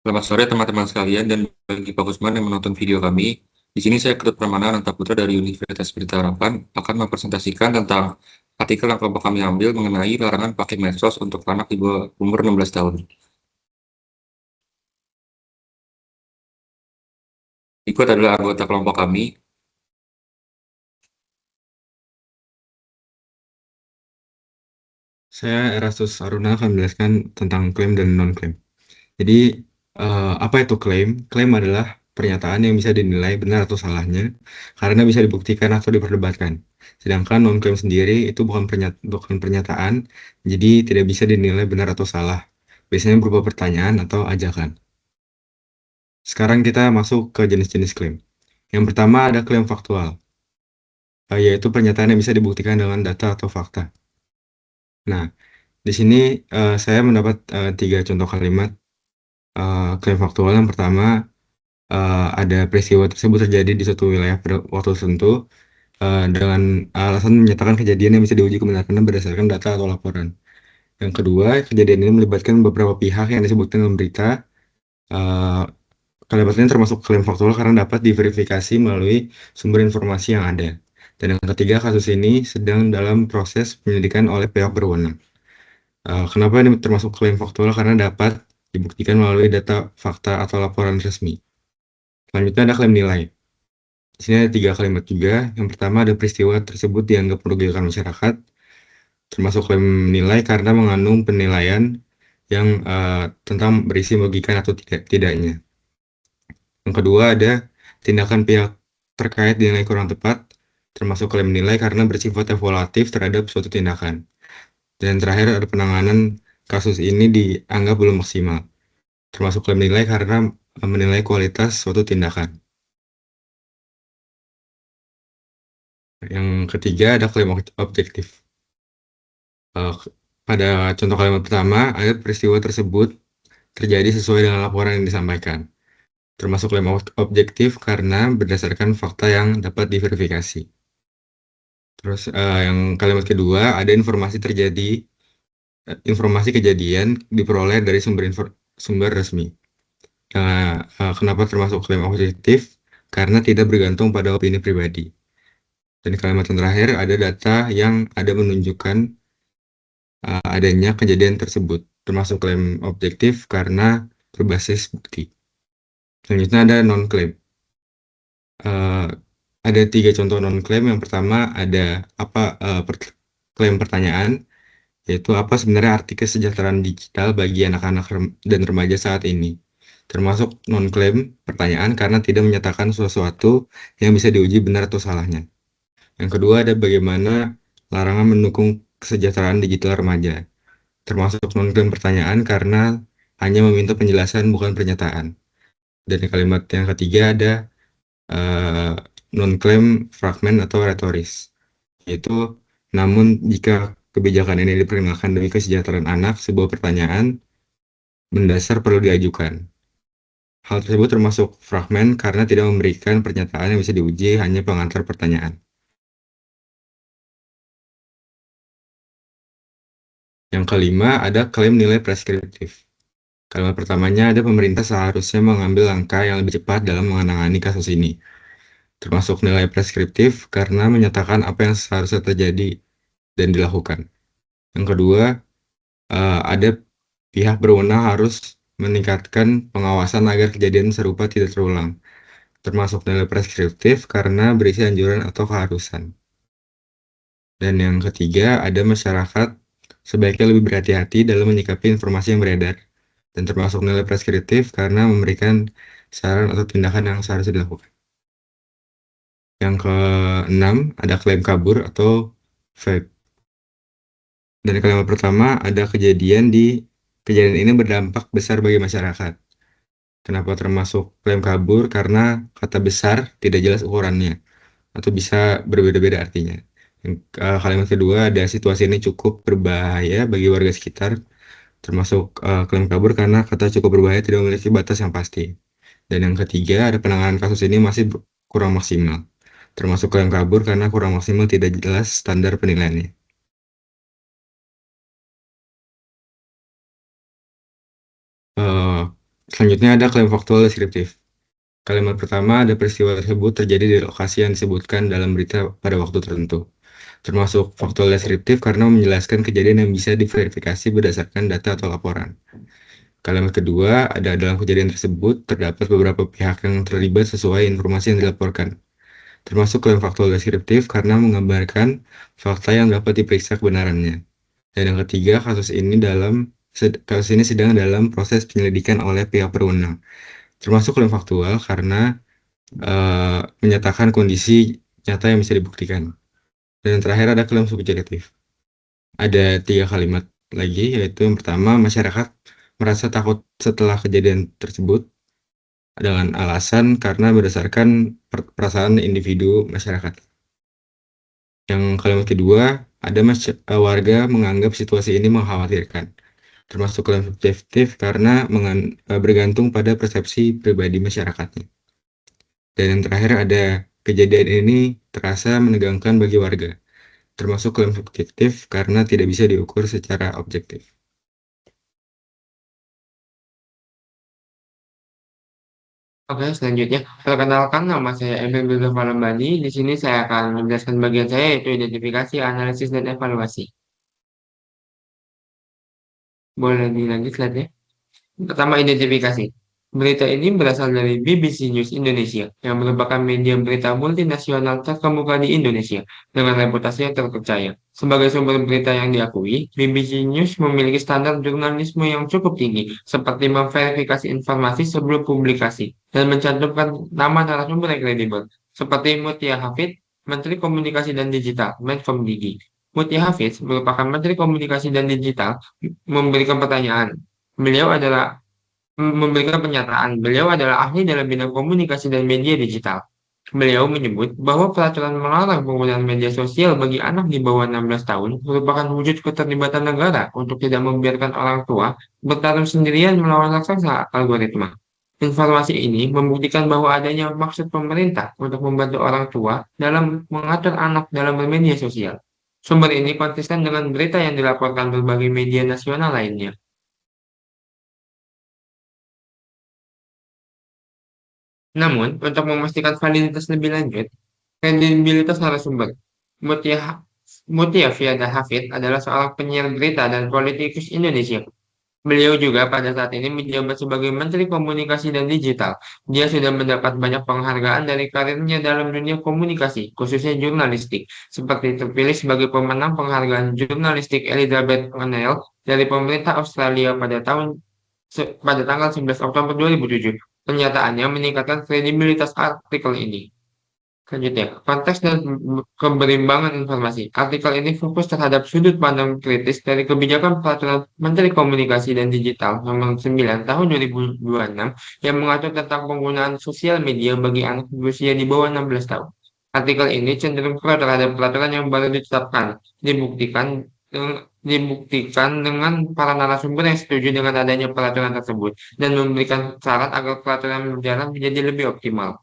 Selamat sore teman-teman sekalian dan bagi Pak Usman yang menonton video kami. Di sini saya Ketut Pramana Anantaputra dari Universitas Pelita Harapan akan mempresentasikan tentang artikel yang kelompok kami ambil mengenai larangan pakai medsos untuk anak di bawah umur 16 tahun. Ikut adalah anggota kelompok kami. Saya Erastus Aruna akan menjelaskan tentang klaim dan non-klaim. Jadi, apa itu klaim? Klaim adalah pernyataan yang bisa dinilai benar atau salahnya karena bisa dibuktikan atau diperdebatkan. Sedangkan non-klaim sendiri itu bukan pernyataan, jadi tidak bisa dinilai benar atau salah. Biasanya berupa pertanyaan atau ajakan. Sekarang kita masuk ke jenis-jenis klaim. Yang pertama ada klaim faktual, yaitu pernyataan yang bisa dibuktikan dengan data atau fakta. Nah, di sini saya mendapat 3 contoh kalimat klaim faktual. Yang pertama, ada peristiwa tersebut terjadi di suatu wilayah pada waktu tertentu dengan alasan menyatakan kejadian yang bisa diuji kebenarannya berdasarkan data atau laporan. Yang kedua, kejadian ini melibatkan beberapa pihak yang disebutkan dalam berita. Uh, Kalimat ini termasuk klaim faktual karena dapat diverifikasi melalui sumber informasi yang ada. Dan yang ketiga, kasus ini sedang dalam proses penyelidikan oleh pihak berwenang. Kenapa ini termasuk klaim faktual? Karena dapat dibuktikan melalui data, fakta, atau laporan resmi. Selanjutnya ada klaim nilai. Di sini ada 3 kalimat juga. Yang pertama ada peristiwa tersebut dianggap merugikan masyarakat, termasuk klaim nilai karena mengandung penilaian yang tentang berisi merugikan atau tidaknya. Yang kedua ada tindakan pihak terkait dinilai kurang tepat, termasuk klaim nilai karena bersifat evaluatif terhadap suatu tindakan. Dan terakhir ada penanganan kasus ini dianggap belum maksimal, termasuk klaim nilai karena menilai kualitas suatu tindakan. Yang ketiga ada klaim objektif. Eh, Pada contoh kalimat pertama, ada peristiwa tersebut terjadi sesuai dengan laporan yang disampaikan, termasuk klaim objektif karena berdasarkan fakta yang dapat diverifikasi. Terus yang kalimat kedua, ada informasi kejadian diperoleh dari sumber resmi. Kenapa termasuk klaim objektif? Karena tidak bergantung pada opini pribadi. Dan kalimat yang terakhir, ada data yang ada menunjukkan adanya kejadian tersebut, termasuk klaim objektif karena berbasis bukti. Selanjutnya ada non-klaim. Ada 3 contoh non-klaim. Yang pertama ada klaim pertanyaan, yaitu apa sebenarnya arti kesejahteraan digital bagi anak-anak dan remaja saat ini. Termasuk non-klaim pertanyaan karena tidak menyatakan sesuatu yang bisa diuji benar atau salahnya. Yang kedua ada bagaimana larangan mendukung kesejahteraan digital remaja. Termasuk non-klaim pertanyaan karena hanya meminta penjelasan bukan pernyataan. Dan kalimat yang ketiga ada uh, non-klaim fragmen atau retoris, yaitu namun jika kebijakan ini diperkenalkan demi kesejahteraan anak, sebuah pertanyaan mendasar perlu diajukan. Hal tersebut termasuk fragmen karena tidak memberikan pernyataan yang bisa diuji, hanya pengantar pertanyaan. Yang kelima ada klaim nilai preskriptif. Kalimat pertamanya ada pemerintah seharusnya mengambil langkah yang lebih cepat dalam menangani kasus ini, termasuk nilai preskriptif karena menyatakan apa yang seharusnya terjadi dan dilakukan. Yang kedua, ada pihak berwenang harus meningkatkan pengawasan agar kejadian serupa tidak terulang, termasuk nilai preskriptif karena berisi anjuran atau keharusan. Dan yang ketiga, ada masyarakat sebaiknya lebih berhati-hati dalam menyikapi informasi yang beredar, dan termasuk nilai preskriptif karena memberikan saran atau tindakan yang seharusnya dilakukan. Yang keenam, ada klaim kabur atau vape. Dan kalimat pertama, ada kejadian ini berdampak besar bagi masyarakat. Kenapa termasuk klaim kabur? Karena kata besar tidak jelas ukurannya, atau bisa berbeda-beda artinya. Kalimat kedua, ada situasi ini cukup berbahaya bagi warga sekitar, termasuk klaim kabur karena kata cukup berbahaya tidak memiliki batas yang pasti. Dan yang ketiga, ada penanganan kasus ini masih kurang maksimal, termasuk klaim kabur karena kurang maksimal tidak jelas standar penilaiannya. Selanjutnya ada klaim faktual deskriptif. Kalimat pertama, ada peristiwa tersebut terjadi di lokasi yang disebutkan dalam berita pada waktu tertentu. Termasuk faktual deskriptif karena menjelaskan kejadian yang bisa diverifikasi berdasarkan data atau laporan. Kalimat kedua, ada dalam kejadian tersebut terdapat beberapa pihak yang terlibat sesuai informasi yang dilaporkan. Termasuk klaim faktual deskriptif karena menggambarkan fakta yang dapat diperiksa kebenarannya. Dan yang ketiga, kasus ini sedang dalam proses penyelidikan oleh pihak berwenang. Termasuk klaim faktual karena menyatakan kondisi nyata yang bisa dibuktikan. Dan yang terakhir ada klaim subjektif. Ada 3 kalimat lagi, yaitu yang pertama, masyarakat merasa takut setelah kejadian tersebut dengan alasan karena berdasarkan perasaan individu masyarakat. Yang kalimat kedua, ada warga menganggap situasi ini mengkhawatirkan, termasuk klaim subjektif karena bergantung pada persepsi pribadi masyarakatnya. Dan yang terakhir ada kejadian ini terasa menegangkan bagi warga, termasuk klaim subjektif karena tidak bisa diukur secara objektif. Oke, selanjutnya, perkenalkan nama saya Emil Bildo Falembani. Di sini saya akan menjelaskan bagian saya yaitu identifikasi, analisis, dan evaluasi. Boleh dilanjut slide-nya. Pertama, identifikasi. Berita ini berasal dari BBC News Indonesia, yang merupakan media berita multinasional terkemuka di Indonesia, dengan reputasi yang terpercaya. Sebagai sumber berita yang diakui, BBC News memiliki standar jurnalisme yang cukup tinggi, seperti memverifikasi informasi sebelum publikasi, dan mencantumkan nama narasumber yang kredibel, seperti Mutia Hafid, Menteri Komunikasi dan Digital, Menkomdigi. Mutia Hafid merupakan Menteri Komunikasi dan Digital, memberikan pertanyaan. Beliau adalah Memberikan pernyataan, beliau adalah ahli dalam bidang komunikasi dan media digital. Beliau menyebut bahwa peraturan melarang penggunaan media sosial bagi anak di bawah 16 tahun merupakan wujud keterlibatan negara untuk tidak membiarkan orang tua bertarung sendirian melawan raksasa algoritma. Informasi ini membuktikan bahwa adanya maksud pemerintah untuk membantu orang tua dalam mengatur anak dalam bermedia sosial. Sumber ini konsisten dengan berita yang dilaporkan berbagai media nasional lainnya. Namun, untuk memastikan validitas lebih lanjut, kredibilitas narasumber. Mutia, Mutia Fiada Hafid adalah seorang penyiar berita dan politikus Indonesia. Beliau juga pada saat ini menjabat sebagai Menteri Komunikasi dan Digital. Dia sudah mendapat banyak penghargaan dari karirnya dalam dunia komunikasi, khususnya jurnalistik, seperti terpilih sebagai pemenang penghargaan jurnalistik Elizabeth O'Neill dari pemerintah Australia pada tanggal 11 Oktober 2007. Pernyataannya meningkatkan kredibilitas artikel ini. Selanjutnya, konteks dan keberimbangan informasi. Artikel ini fokus terhadap sudut pandang kritis dari kebijakan Peraturan Menteri Komunikasi dan Digital Nomor 9 Tahun 2026 yang mengatur tentang penggunaan sosial media bagi anak berusia di bawah 16 tahun. Artikel ini cenderung pro terhadap peraturan yang baru ditetapkan, dibuktikan dengan para narasumber yang setuju dengan adanya peraturan tersebut dan memberikan saran agar peraturan berjalan menjadi lebih optimal.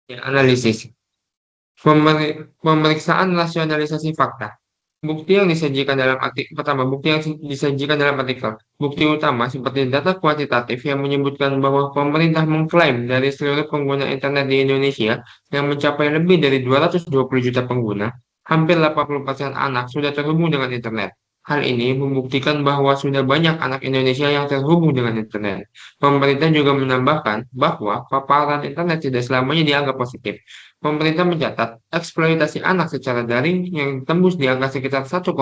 Ya, analisis. Pemeriksaan rasionalisasi fakta. Bukti yang disajikan dalam artikel. Bukti utama seperti data kuantitatif yang menyebutkan bahwa pemerintah mengklaim dari seluruh pengguna internet di Indonesia yang mencapai lebih dari 220 juta pengguna, hampir 80% anak sudah terhubung dengan internet. Hal ini membuktikan bahwa sudah banyak anak Indonesia yang terhubung dengan internet. Pemerintah juga menambahkan bahwa paparan internet tidak selamanya dianggap positif. Pemerintah mencatat eksploitasi anak secara daring yang tembus di angka sekitar 1,45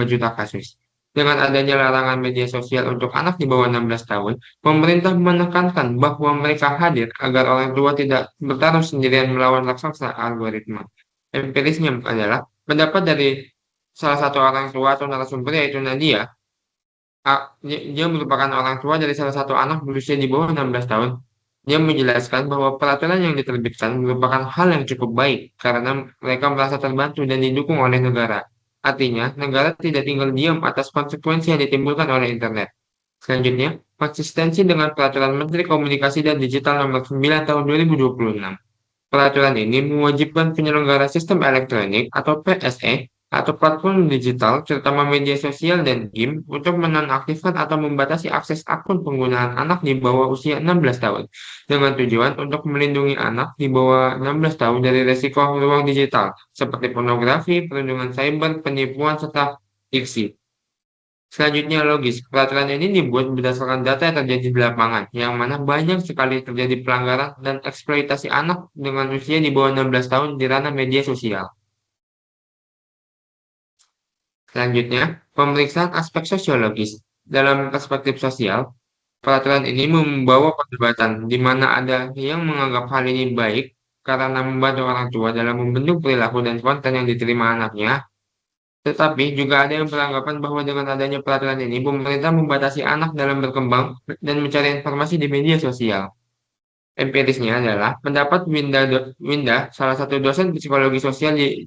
juta kasus. Dengan adanya larangan media sosial untuk anak di bawah 16 tahun, pemerintah menekankan bahwa mereka hadir agar orang tua tidak bertarung sendirian melawan raksasa algoritma. Empirisnya adalah pendapat dari salah satu orang tua atau narasumber yaitu Nadia. Dia merupakan orang tua dari salah satu anak berusia di bawah 16 tahun. Dia menjelaskan bahwa peraturan yang diterbitkan merupakan hal yang cukup baik karena mereka merasa terbantu dan didukung oleh negara. Artinya, negara tidak tinggal diam atas konsekuensi yang ditimbulkan oleh internet. Selanjutnya, konsistensi dengan Peraturan Menteri Komunikasi dan Digital Nomor 9 Tahun 2026. Peraturan ini mewajibkan penyelenggara sistem elektronik atau PSE atau platform digital, terutama media sosial dan game, untuk menonaktifkan atau membatasi akses akun penggunaan anak di bawah usia 16 tahun, dengan tujuan untuk melindungi anak di bawah 16 tahun dari resiko ruang digital, seperti pornografi, perlindungan cyber, penipuan, serta fiksi. Selanjutnya logis, peraturan ini dibuat berdasarkan data yang terjadi di lapangan, yang mana banyak sekali terjadi pelanggaran dan eksploitasi anak dengan usia di bawah 16 tahun di ranah media sosial. Selanjutnya, pemeriksaan aspek sosiologis. Dalam perspektif sosial, peraturan ini membawa perdebatan di mana ada yang menganggap hal ini baik karena membantu orang tua dalam membentuk perilaku dan konten yang diterima anaknya, tetapi juga ada yang beranggapan bahwa dengan adanya peraturan ini, pemerintah membatasi anak dalam berkembang dan mencari informasi di media sosial. Empirisnya adalah pendapat Winda, salah satu dosen psikologi sosial di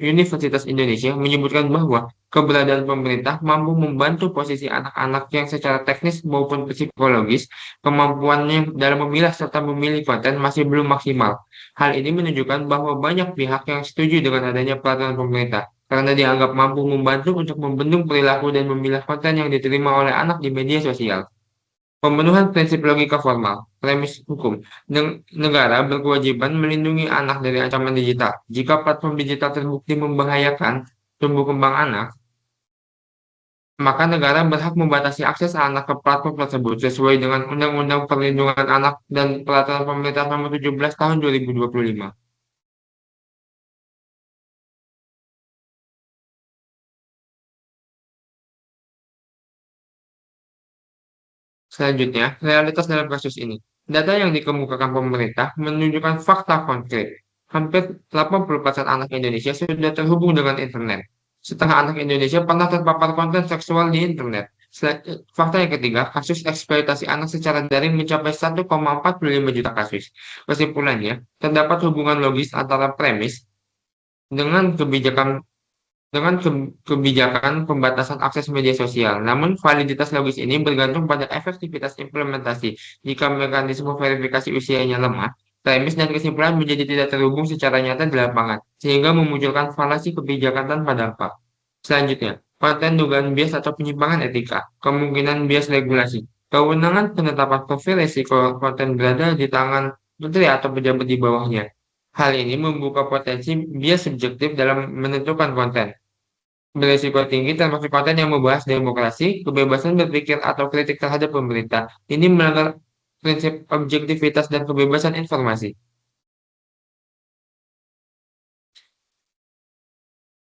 Universitas Indonesia, menyebutkan bahwa keberadaan pemerintah mampu membantu posisi anak-anak yang secara teknis maupun psikologis, kemampuannya dalam memilah serta memilih konten masih belum maksimal. Hal ini menunjukkan bahwa banyak pihak yang setuju dengan adanya peraturan pemerintah, karena dianggap mampu membantu untuk membendung perilaku dan memilah konten yang diterima oleh anak di media sosial. Pemenuhan prinsip logika formal, premis hukum. Negara berkewajiban melindungi anak dari ancaman digital. Jika platform digital terbukti membahayakan tumbuh kembang anak, maka negara berhak membatasi akses anak ke platform tersebut sesuai dengan Undang-Undang Perlindungan Anak dan Peraturan Pemerintah Nomor 17 Tahun 2025. Selanjutnya, realitas dalam kasus ini. Data yang dikemukakan pemerintah menunjukkan fakta konkret. Hampir 80% anak Indonesia sudah terhubung dengan internet. Setengah anak Indonesia pernah terpapar konten seksual di internet. Fakta yang ketiga, kasus eksploitasi anak secara daring mencapai 1,45 juta kasus. Kesimpulannya, terdapat hubungan logis antara premis dengan kebijakan pembatasan akses media sosial. Namun, validitas logis ini bergantung pada efektivitas implementasi. Jika mekanisme verifikasi usianya lemah, premis dan kesimpulan menjadi tidak terhubung secara nyata di lapangan, sehingga memunculkan falasi kebijakan tanpa dampak. Selanjutnya, konten dugaan bias atau penyimpangan etika, kemungkinan bias regulasi. Kewenangan penetapan profil risiko konten berada di tangan menteri atau pejabat di bawahnya. Hal ini membuka potensi bias subjektif dalam menentukan konten. Beresiko tinggi termasuk konten yang membahas demokrasi, kebebasan berpikir atau kritik terhadap pemerintah. Ini melanggar prinsip objektivitas dan kebebasan informasi.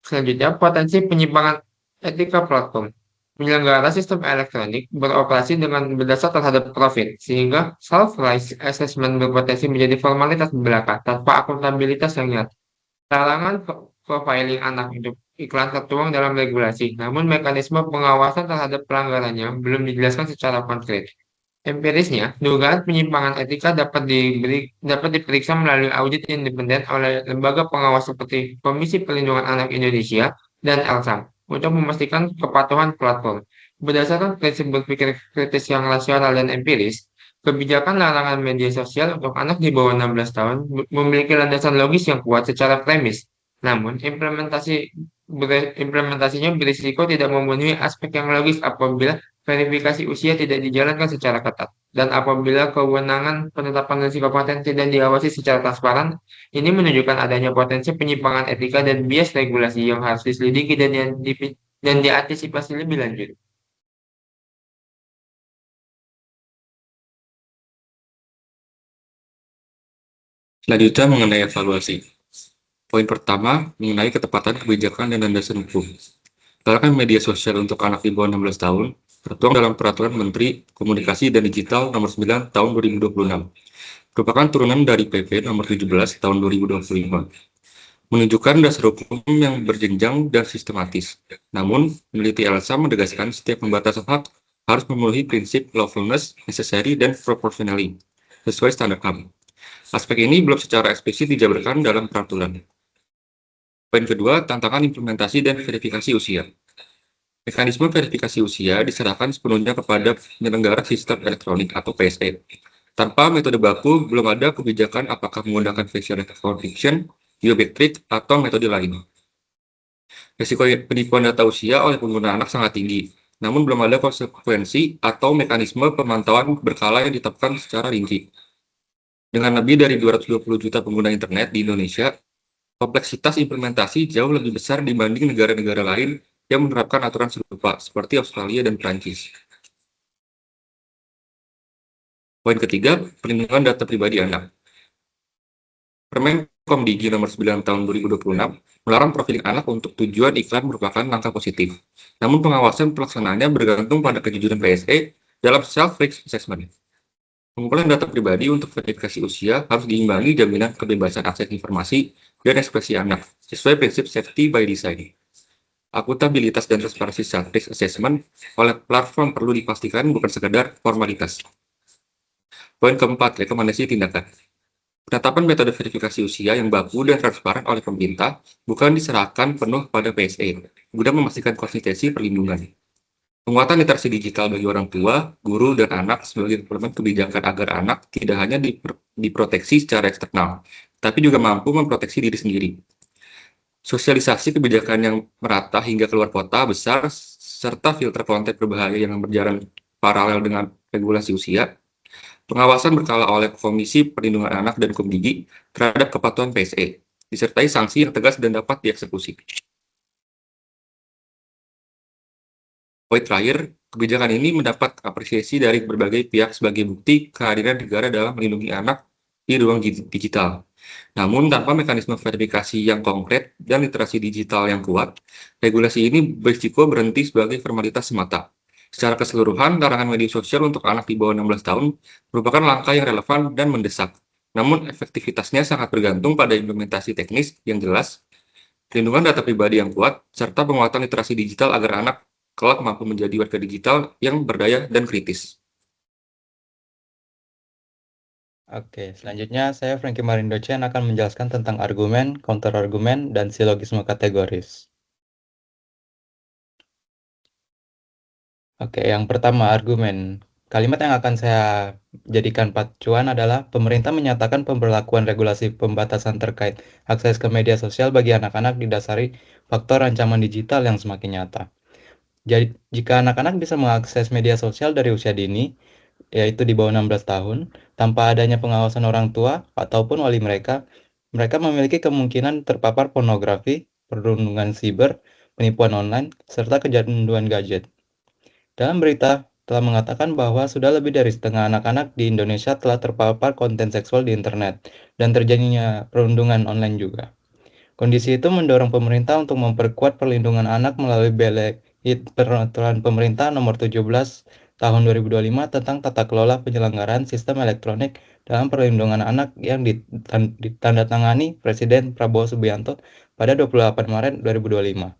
Selanjutnya, potensi penyimpangan etika platform. Penyelenggara sistem elektronik beroperasi dengan berdasar terhadap profit, sehingga self-rights assessment berpotensi menjadi formalitas belaka tanpa akuntabilitas yang nyata. Larangan profiling anak untuk iklan tertuang dalam regulasi, namun mekanisme pengawasan terhadap pelanggarannya belum dijelaskan secara konkret. Empirisnya, dugaan penyimpangan etika dapat diperiksa melalui audit independen oleh lembaga pengawas seperti Komisi Perlindungan Anak Indonesia dan LSAM untuk memastikan kepatuhan platform. Berdasarkan prinsip berpikir kritis yang rasional dan empiris, kebijakan larangan media sosial untuk anak di bawah 16 tahun memiliki landasan logis yang kuat secara premis. Namun, implementasinya berisiko tidak memenuhi aspek yang logis apabila verifikasi usia tidak dijalankan secara ketat, dan apabila kewenangan penetapan risiko konten tidak diawasi secara transparan, ini menunjukkan adanya potensi penyimpangan etika dan bias regulasi yang harus diselidiki dan diantisipasi lebih lanjut. Selanjutnya mengenai evaluasi. Poin pertama mengenai ketepatan kebijakan dan landasan hukum. Larangan media sosial untuk anak di bawah 16 tahun tertuang dalam Peraturan Menteri Komunikasi dan Digital Nomor 9 Tahun 2026, merupakan turunan dari PP Nomor 17 Tahun 2025, menunjukkan dasar hukum yang berjenjang dan sistematis. Namun, peneliti LSAM menegaskan setiap pembatasan hak harus memenuhi prinsip lawfulness, necessary, dan proportionally sesuai standar HAM. Aspek ini belum secara eksplisit dijabarkan dalam peraturan. Poin kedua, tantangan implementasi dan verifikasi usia. Mekanisme verifikasi usia diserahkan sepenuhnya kepada penyelenggara sistem elektronik atau PSE. Tanpa metode baku, belum ada kebijakan apakah menggunakan facial recognition, biometrik, atau metode lain. Risiko penipuan data usia oleh pengguna anak sangat tinggi, namun belum ada konsekuensi atau mekanisme pemantauan berkala yang ditetapkan secara rinci. Dengan lebih dari 220 juta pengguna internet di Indonesia, kompleksitas implementasi jauh lebih besar dibanding negara-negara lain yang menerapkan aturan serupa, seperti Australia dan Prancis. Poin ketiga, perlindungan data pribadi anak. Permen Komdigi nomor 9 tahun 2026 melarang profiling anak untuk tujuan iklan merupakan langkah positif. Namun pengawasan pelaksanaannya bergantung pada kejujuran PSE dalam self-risk assessment. Pengumpulan data pribadi untuk verifikasi usia harus diimbangi jaminan kebebasan akses informasi dan ekspresi anak sesuai prinsip safety by design. Akuntabilitas dan transparansi self-risk assessment oleh platform perlu dipastikan bukan sekedar formalitas. Poin keempat, rekomendasi tindakan. Penetapan metode verifikasi usia yang baku dan transparan oleh pemerintah bukan diserahkan penuh pada PSE, guna memastikan konsistensi perlindungan. Penguatan literasi digital bagi orang tua, guru, dan anak sebagai komplemen kebijakan agar anak tidak hanya diproteksi secara eksternal, tapi juga mampu memproteksi diri sendiri. Sosialisasi kebijakan yang merata hingga keluar kota besar, serta filter konten berbahaya yang berjalan paralel dengan regulasi usia. Pengawasan berkala oleh Komisi Perlindungan Anak dan Komdigi terhadap kepatuhan PSE, disertai sanksi yang tegas dan dapat dieksekusi. Poin terakhir, kebijakan ini mendapat apresiasi dari berbagai pihak sebagai bukti kehadiran negara dalam melindungi anak di ruang digital. Namun, tanpa mekanisme verifikasi yang konkret dan literasi digital yang kuat, regulasi ini berisiko berhenti sebagai formalitas semata. Secara keseluruhan, larangan media sosial untuk anak di bawah 16 tahun merupakan langkah yang relevan dan mendesak. Namun, efektivitasnya sangat bergantung pada implementasi teknis yang jelas, perlindungan data pribadi yang kuat, serta penguatan literasi digital agar anak kelak mampu menjadi warga digital yang berdaya dan kritis. Oke, selanjutnya saya Franky Marindo Chen akan menjelaskan tentang argumen, counterargumen, dan silogisme kategoris. Oke, yang pertama argumen. Kalimat yang akan saya jadikan pacuan adalah pemerintah menyatakan pemberlakuan regulasi pembatasan terkait akses ke media sosial bagi anak-anak didasari faktor ancaman digital yang semakin nyata. Jadi, jika anak-anak bisa mengakses media sosial dari usia dini, yaitu di bawah 16 tahun, tanpa adanya pengawasan orang tua ataupun wali mereka, mereka memiliki kemungkinan terpapar pornografi, perundungan siber, penipuan online, serta kecanduan gadget. Dalam berita telah mengatakan bahwa sudah lebih dari setengah anak-anak di Indonesia telah terpapar konten seksual di internet dan terjadinya perundungan online juga. Kondisi itu mendorong pemerintah untuk memperkuat perlindungan anak melalui Peraturan Pemerintah Nomor 17 Tahun 2025 tentang tata kelola penyelenggaraan sistem elektronik dalam perlindungan anak yang ditandatangani Presiden Prabowo Subianto pada 28 Maret 2025.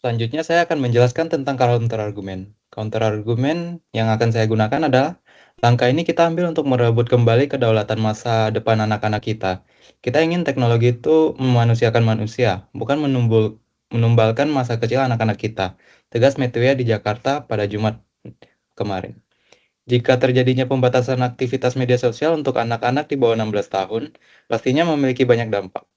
Selanjutnya saya akan menjelaskan tentang counterargumen. Counterargumen yang akan saya gunakan adalah langkah ini kita ambil untuk merebut kembali kedaulatan masa depan anak-anak kita. Kita ingin teknologi itu memanusiakan manusia, bukan menumbalkan masa kecil anak-anak kita. Tegas Metuya di Jakarta pada Jumat kemarin. Jika terjadinya pembatasan aktivitas media sosial untuk anak-anak di bawah 16 tahun, pastinya memiliki banyak dampak.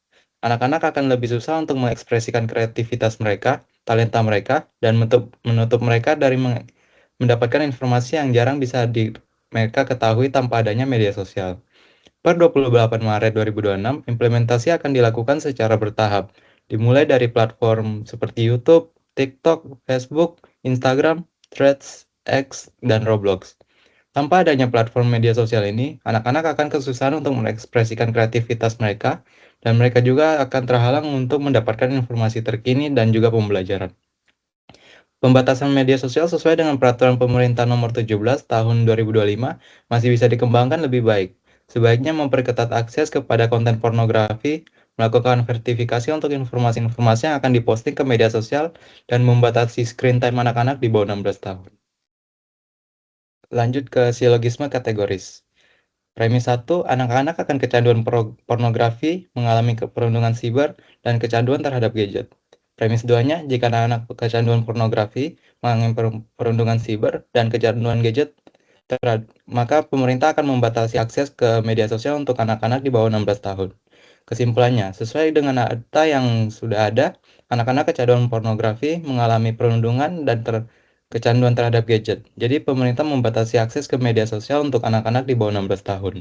Anak-anak akan lebih susah untuk mengekspresikan kreativitas mereka, talenta mereka, dan menutup mereka dari mendapatkan informasi yang jarang bisa mereka ketahui tanpa adanya media sosial. Per 28 Maret 2026, implementasi akan dilakukan secara bertahap, dimulai dari platform seperti YouTube, TikTok, Facebook, Instagram, Threads, X, dan Roblox. Tanpa adanya platform media sosial ini, anak-anak akan kesusahan untuk mengekspresikan kreativitas mereka, dan mereka juga akan terhalang untuk mendapatkan informasi terkini dan juga pembelajaran. Pembatasan media sosial sesuai dengan Peraturan Pemerintah Nomor 17 Tahun 2025 masih bisa dikembangkan lebih baik. Sebaiknya memperketat akses kepada konten pornografi, melakukan verifikasi untuk informasi-informasi yang akan diposting ke media sosial, dan membatasi screen time anak-anak di bawah 16 tahun. Lanjut ke silogisme kategoris. Premis 1, anak-anak akan kecanduan pornografi, mengalami perundungan siber, dan kecanduan terhadap gadget. Premis 2-nya, jika anak-anak kecanduan pornografi, mengalami perundungan siber, dan kecanduan gadget, maka pemerintah akan membatasi akses ke media sosial untuk anak-anak di bawah 16 tahun. Kesimpulannya, sesuai dengan data yang sudah ada, anak-anak kecanduan pornografi, mengalami perundungan, dan kecanduan terhadap gadget. Jadi pemerintah membatasi akses ke media sosial untuk anak-anak di bawah 16 tahun.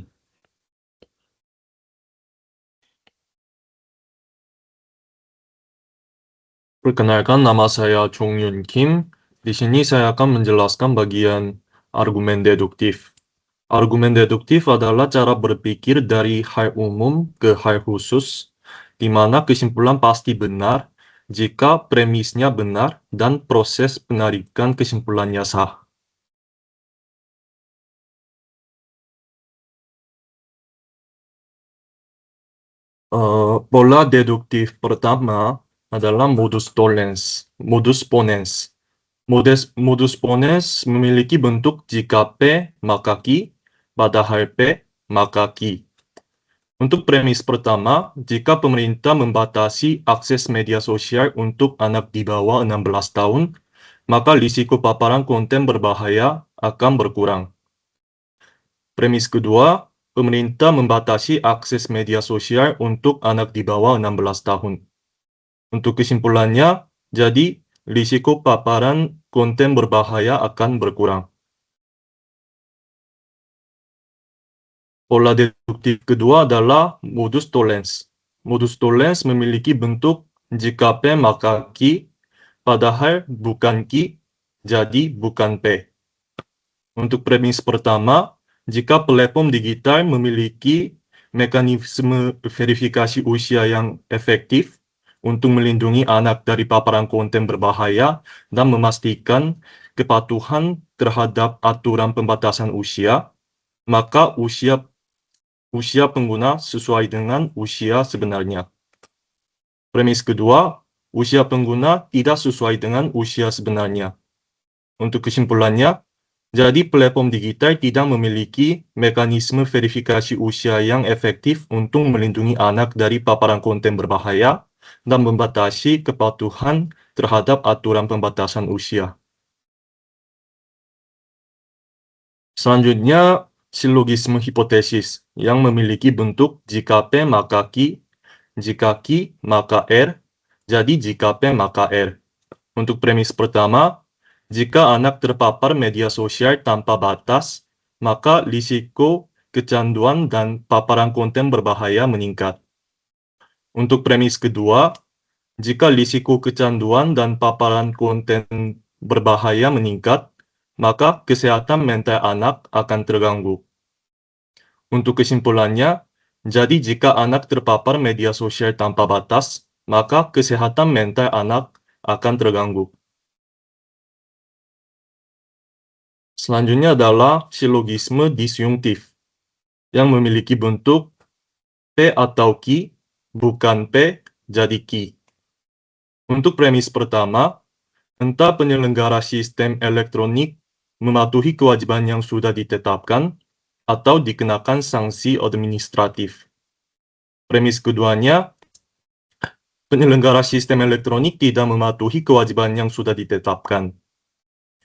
Perkenalkan, nama saya Chung Yun Kim. Di sini saya akan menjelaskan bagian argumen deduktif. Argumen deduktif adalah cara berpikir dari hal umum ke hal khusus, di mana kesimpulan pasti benar jika premisnya benar dan proses penarikan kesimpulannya sah. Pola deduktif pertama adalah modus tollens, modus ponens. Modus ponens memiliki bentuk jika P maka Q, padahal P maka Q. Untuk premis pertama, jika pemerintah membatasi akses media sosial untuk anak di bawah 16 tahun, maka risiko paparan konten berbahaya akan berkurang. Premis kedua, pemerintah membatasi akses media sosial untuk anak di bawah 16 tahun. Untuk kesimpulannya, jadi risiko paparan konten berbahaya akan berkurang. Pola deduktif kedua adalah modus tollens. Modus tollens memiliki bentuk jika P maka Q, padahal bukan Q, jadi bukan P. Untuk premis pertama, jika platform digital memiliki mekanisme verifikasi usia yang efektif untuk melindungi anak dari paparan konten berbahaya dan memastikan kepatuhan terhadap aturan pembatasan usia, maka usia pengguna sesuai dengan usia sebenarnya. Premis kedua, usia pengguna tidak sesuai dengan usia sebenarnya. Untuk kesimpulannya, jadi platform digital tidak memiliki mekanisme verifikasi usia yang efektif untuk melindungi anak dari paparan konten berbahaya dan membatasi kepatuhan terhadap aturan pembatasan usia. Selanjutnya, silogisme hipotesis yang memiliki bentuk jika P maka Q, jika Q maka R, jadi jika P maka R. Untuk premis pertama, jika anak terpapar media sosial tanpa batas, maka risiko kecanduan dan paparan konten berbahaya meningkat. Untuk premis kedua, jika risiko kecanduan dan paparan konten berbahaya meningkat, maka kesehatan mental anak akan terganggu. Untuk kesimpulannya, jadi jika anak terpapar media sosial tanpa batas, maka kesehatan mental anak akan terganggu. Selanjutnya adalah silogisme disjungtif yang memiliki bentuk P atau Q, bukan P, jadi Q. Untuk premis pertama, entah penyelenggara sistem elektronik mematuhi kewajiban yang sudah ditetapkan atau dikenakan sanksi administratif. Premis keduanya, penyelenggara sistem elektronik tidak mematuhi kewajiban yang sudah ditetapkan.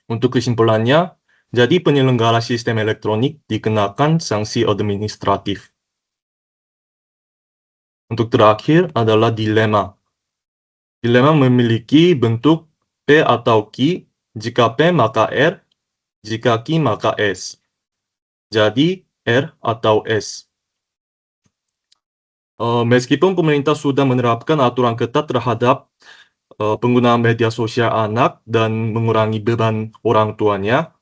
Untuk kesimpulannya, jadi penyelenggara sistem elektronik dikenakan sanksi administratif. Untuk terakhir adalah dilema. Dilema memiliki bentuk P atau Q, jika P maka R, jika Q maka S. Jadi R atau S. Meskipun pemerintah sudah menerapkan aturan ketat terhadap penggunaan media sosial anak dan mengurangi beban orang tuanya,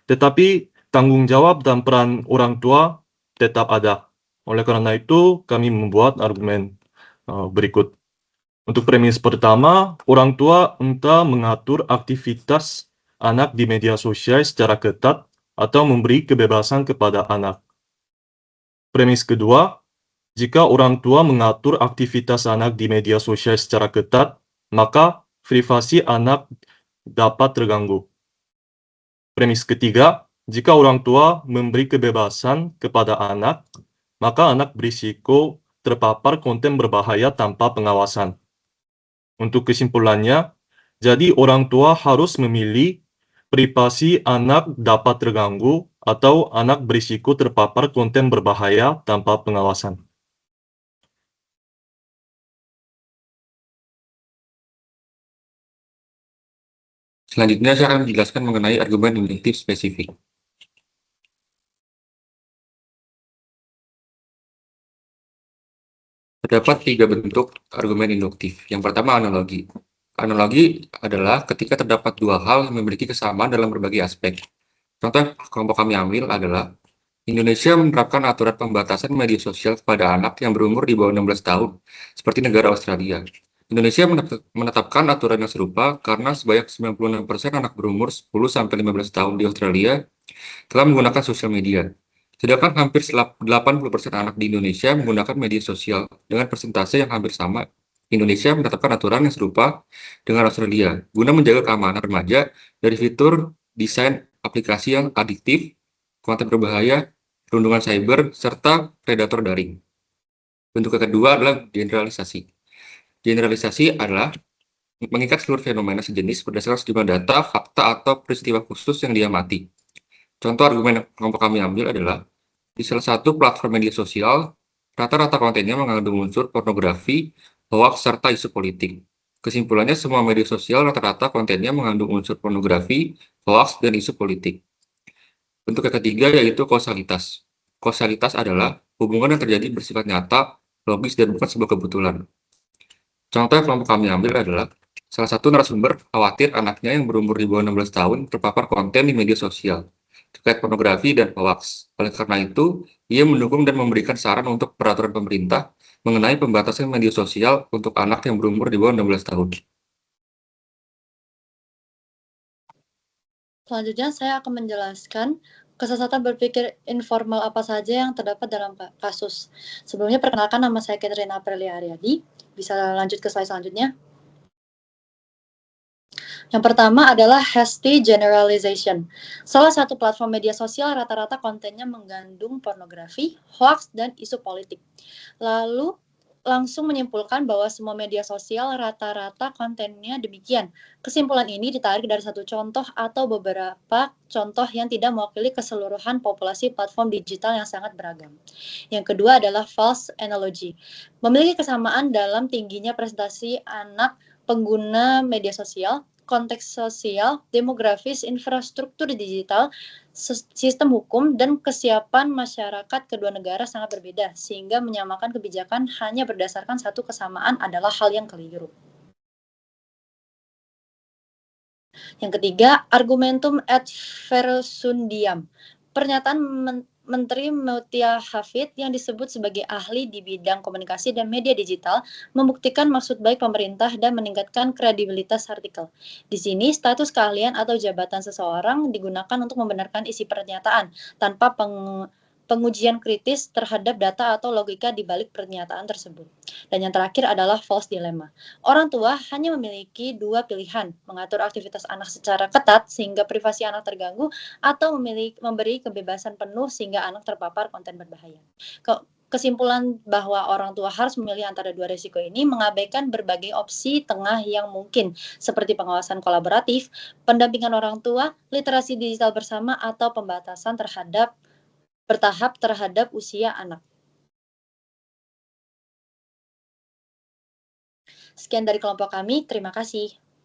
tetapi tanggung jawab dan peran orang tua tetap ada. Oleh karena itu, kami membuat argumen berikut. Untuk premis pertama, orang tua entah mengatur aktivitas anak di media sosial secara ketat atau memberi kebebasan kepada anak. Premis kedua, jika orang tua mengatur aktivitas anak di media sosial secara ketat, maka privasi anak dapat terganggu. Premis ketiga, jika orang tua memberi kebebasan kepada anak, maka anak berisiko terpapar konten berbahaya tanpa pengawasan. Untuk kesimpulannya, jadi orang tua harus memilih privasi anak dapat terganggu atau anak berisiko terpapar konten berbahaya tanpa pengawasan. Selanjutnya saya akan menjelaskan mengenai argumen induktif spesifik. Terdapat 3 bentuk argumen induktif. Yang pertama, analogi. Analogi adalah ketika terdapat dua hal yang memiliki kesamaan dalam berbagai aspek. Contoh yang kelompok kami ambil adalah Indonesia menerapkan aturan pembatasan media sosial kepada anak yang berumur di bawah 16 tahun, seperti negara Australia. Indonesia menetapkan aturan yang serupa karena sebanyak 96% anak berumur 10-15 tahun di Australia telah menggunakan sosial media. Sedangkan hampir 80% anak di Indonesia menggunakan media sosial dengan persentase yang hampir sama. Indonesia menetapkan aturan yang serupa dengan Australia guna menjaga keamanan remaja dari fitur desain aplikasi yang adiktif, konten berbahaya, perundungan cyber, serta predator daring. Bentuk kedua adalah generalisasi. Generalisasi adalah mengikat seluruh fenomena sejenis berdasarkan sejumlah data, fakta, atau peristiwa khusus yang diamati. Contoh argumen yang kelompok kami ambil adalah di salah satu platform media sosial, rata-rata kontennya mengandung unsur pornografi, hoaks, serta isu politik. Kesimpulannya, semua media sosial rata-rata kontennya mengandung unsur pornografi, hoaks, dan isu politik. Bentuk yang ketiga yaitu kausalitas. Kausalitas adalah hubungan yang terjadi bersifat nyata, logis, dan bukan sebuah kebetulan. Contoh yang kelompok kami ambil adalah salah satu narasumber khawatir anaknya yang berumur di bawah 16 tahun terpapar konten di media sosial terkait pornografi dan hoaks. Oleh karena itu, ia mendukung dan memberikan saran untuk peraturan pemerintah mengenai pembatasan media sosial untuk anak yang berumur di bawah 16 tahun. Selanjutnya saya akan menjelaskan kesesatan berpikir informal apa saja yang terdapat dalam kasus. Sebelumnya perkenalkan, nama saya Catherine Aprilia Aryadi. Bisa lanjut ke slide selanjutnya. Yang pertama adalah hasty generalization. Salah satu platform media sosial rata-rata kontennya mengandung pornografi, hoax, dan isu politik. Lalu langsung menyimpulkan bahwa semua media sosial rata-rata kontennya demikian. Kesimpulan ini ditarik dari satu contoh atau beberapa contoh yang tidak mewakili keseluruhan populasi platform digital yang sangat beragam. Yang kedua adalah false analogy. Memiliki kesamaan dalam tingginya presentasi anak pengguna media sosial, konteks sosial, demografis, infrastruktur digital, sistem hukum, dan kesiapan masyarakat kedua negara sangat berbeda, sehingga menyamakan kebijakan hanya berdasarkan satu kesamaan adalah hal yang keliru. Yang ketiga, argumentum ad verosundiam. Pernyataan Menteri Mutia Hafid yang disebut sebagai ahli di bidang komunikasi dan media digital membuktikan maksud baik pemerintah dan meningkatkan kredibilitas artikel. Di sini, status keahlian atau jabatan seseorang digunakan untuk membenarkan isi pernyataan tanpa pengujian kritis terhadap data atau logika di balik pernyataan tersebut. Dan yang terakhir adalah false dilemma. Orang tua hanya memiliki dua pilihan, mengatur aktivitas anak secara ketat sehingga privasi anak terganggu, atau memberi kebebasan penuh sehingga anak terpapar konten berbahaya. Kesimpulan bahwa orang tua harus memilih antara dua risiko ini mengabaikan berbagai opsi tengah yang mungkin, seperti pengawasan kolaboratif, pendampingan orang tua, literasi digital bersama, atau pembatasan bertahap terhadap usia anak. Sekian dari kelompok kami, terima kasih.